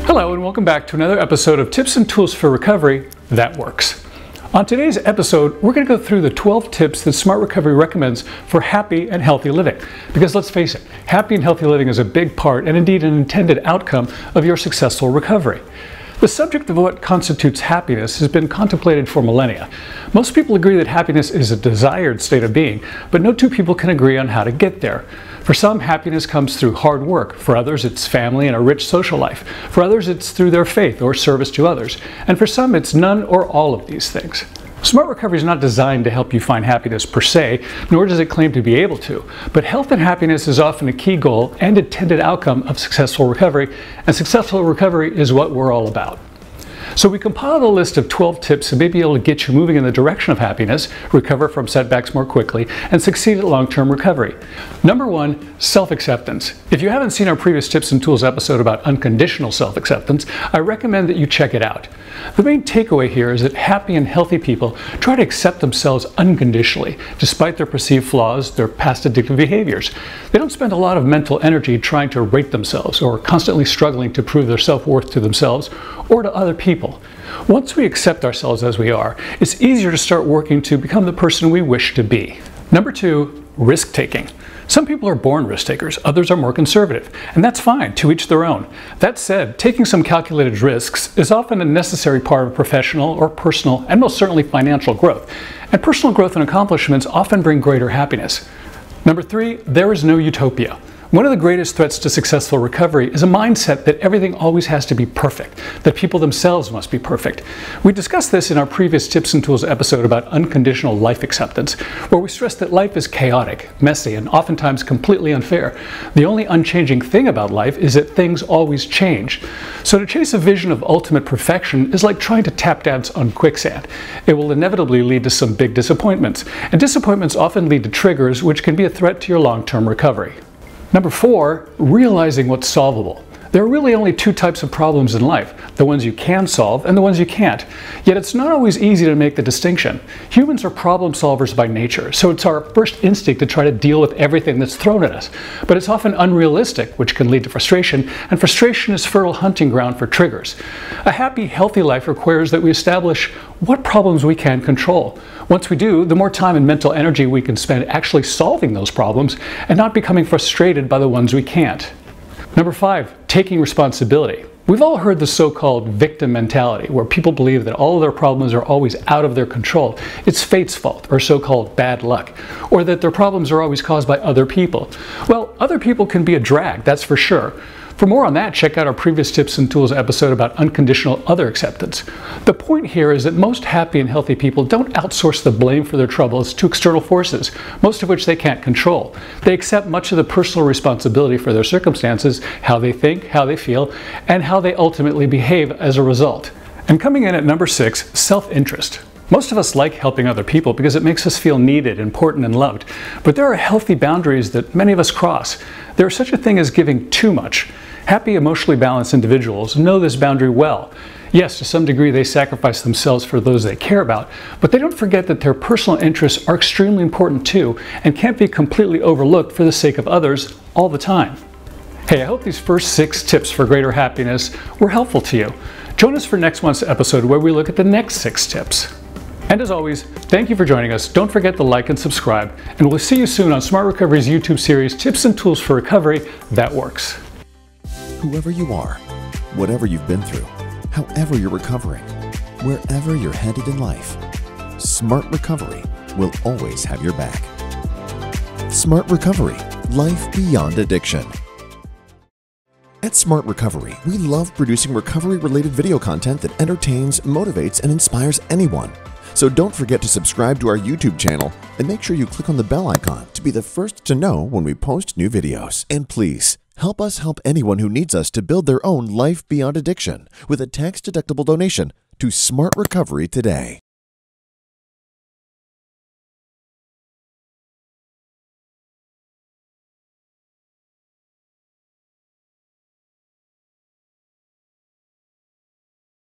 Hello and welcome back to another episode of Tips and Tools for Recovery That Works. On today's episode, we're going to go through the 12 tips that Smart Recovery recommends for happy and healthy living. Because let's face it, happy and healthy living is a big part and indeed an intended outcome of your successful recovery. The subject of what constitutes happiness has been contemplated for millennia. Most people agree that happiness is a desired state of being, but no two people can agree on how to get there. For some, happiness comes through hard work. For others, it's family and a rich social life. For others, it's through their faith or service to others. And for some, it's none or all of these things. Smart Recovery is not designed to help you find happiness per se, nor does it claim to be able to. But health and happiness is often a key goal and intended outcome of successful recovery, and successful recovery is what we're all about. So we compiled a list of 12 tips that may be able to get you moving in the direction of happiness, recover from setbacks more quickly, and succeed at long-term recovery. Number 1, self-acceptance. If you haven't seen our previous Tips and Tools episode about unconditional self-acceptance, I recommend that you check it out. The main takeaway here is that happy and healthy people try to accept themselves unconditionally, despite their perceived flaws, their past addictive behaviors. They don't spend a lot of mental energy trying to rate themselves or constantly struggling to prove their self-worth to themselves or to other people. Once we accept ourselves as we are, it's easier to start working to become the person we wish to be. Number 2, risk-taking. Some people are born risk takers, others are more conservative, and that's fine, to each their own. That said, taking some calculated risks is often a necessary part of professional or personal and most certainly financial growth. And personal growth and accomplishments often bring greater happiness. Number 3, there is no utopia. One of the greatest threats to successful recovery is a mindset that everything always has to be perfect, that people themselves must be perfect. We discussed this in our previous Tips and Tools episode about unconditional life acceptance, where we stressed that life is chaotic, messy, and oftentimes completely unfair. The only unchanging thing about life is that things always change. So to chase a vision of ultimate perfection is like trying to tap dance on quicksand. It will inevitably lead to some big disappointments, and disappointments often lead to triggers which can be a threat to your long-term recovery. Number 4, realizing what's solvable. There are really only two types of problems in life, the ones you can solve and the ones you can't. Yet it's not always easy to make the distinction. Humans are problem solvers by nature, so it's our first instinct to try to deal with everything that's thrown at us. But it's often unrealistic, which can lead to frustration, and frustration is fertile hunting ground for triggers. A happy, healthy life requires that we establish what problems we can control. Once we do, the more time and mental energy we can spend actually solving those problems and not becoming frustrated by the ones we can't. Number 5, taking responsibility. We've all heard the so-called victim mentality, where people believe that all of their problems are always out of their control. It's fate's fault, or so-called bad luck, or that their problems are always caused by other people. Well, other people can be a drag, that's for sure. For more on that, check out our previous Tips and Tools episode about unconditional other acceptance. The point here is that most happy and healthy people don't outsource the blame for their troubles to external forces, most of which they can't control. They accept much of the personal responsibility for their circumstances, how they think, how they feel, and how they ultimately behave as a result. And coming in at number 6, self-interest. Most of us like helping other people because it makes us feel needed, important, and loved. But there are healthy boundaries that many of us cross. There is such a thing as giving too much. Happy, emotionally balanced individuals know this boundary well. Yes, to some degree they sacrifice themselves for those they care about, but they don't forget that their personal interests are extremely important too and can't be completely overlooked for the sake of others all the time. Hey, I hope these first 6 tips for greater happiness were helpful to you. Join us for next month's episode where we look at the next 6 tips. And as always, thank you for joining us. Don't forget to like and subscribe, and we'll see you soon on Smart Recovery's YouTube series, Tips and Tools for Recovery That Works. Whoever you are, whatever you've been through, however you're recovering, wherever you're headed in life, Smart Recovery will always have your back. Smart Recovery, life beyond addiction. At Smart Recovery, we love producing recovery-related video content that entertains, motivates, and inspires anyone. So don't forget to subscribe to our YouTube channel and make sure you click on the bell icon to be the first to know when we post new videos. And please, help us help anyone who needs us to build their own life beyond addiction with a tax-deductible donation to Smart Recovery today.